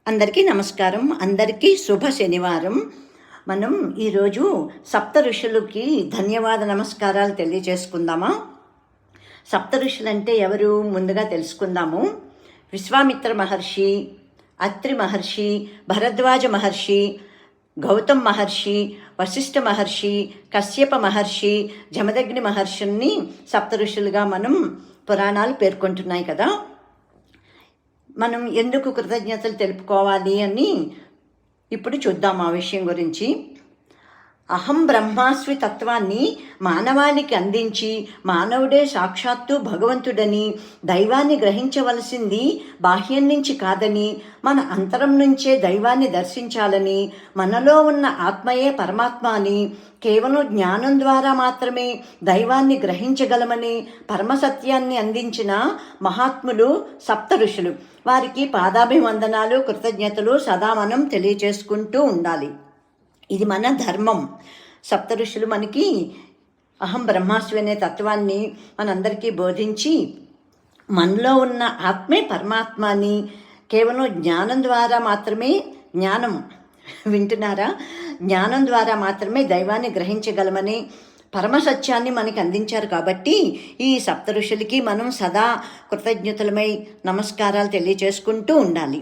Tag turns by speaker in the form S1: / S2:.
S1: అందరికీ నమస్కారం. అందరికీ శుభ శనివారం. మనం ఈరోజు సప్త ఋషులకి ధన్యవాద నమస్కారాలు తెలియజేసుకుందామా? సప్త ఋషులంటే ఎవరు ముందుగా తెలుసుకుందాము. విశ్వామిత్ర మహర్షి, అత్రి మహర్షి, భరద్వాజ మహర్షి, గౌతమ్ మహర్షి, వశిష్ఠ మహర్షి, కశ్యప మహర్షి, జమదగ్ని మహర్షుల్ని సప్త ఋషులుగా మనం పురాణాలు పేర్కొంటున్నాయి కదా. మనం ఎందుకు కృతజ్ఞతలు తెలుపుకోవాలి అని ఇప్పుడు చూద్దాం ఆ విషయం గురించి. అహం బ్రహ్మాస్మి తత్వాన్ని మానవానికి అందించి మానవుడే సాక్షాత్తు భగవంతుడని, దైవాన్ని గ్రహించవలసింది బాహ్యం నుంచి కాదని, మన అంతరం నుంచే దైవాన్ని దర్శించాలని, మనలో ఉన్న ఆత్మయే పరమాత్మ అని, కేవలం జ్ఞానం ద్వారా మాత్రమే దైవాన్ని గ్రహించగలమని పరమసత్యాన్ని అందించిన మహాత్ములు సప్త ఋషులు. వారికి పాదాభివందనాలు, కృతజ్ఞతలు సదా మనం తెలియచేసుకుంటూ ఉండాలి. ఇది మన ధర్మం. సప్త ఋషులు మనకి అహం బ్రహ్మాస్మి అనే తత్వాన్ని మనందరికీ బోధించి, మనలో ఉన్న ఆత్మే పరమాత్మ అని, కేవలం జ్ఞానం ద్వారా మాత్రమే, వింటున్నారా, జ్ఞానం ద్వారా మాత్రమే దైవాన్ని గ్రహించగలమని పరమసత్యాన్ని మనకి అందించారు. కాబట్టి ఈ సప్త ఋషులకి మనం సదా కృతజ్ఞతలమై నమస్కారాలు తెలియచేసుకుంటూ ఉండాలి.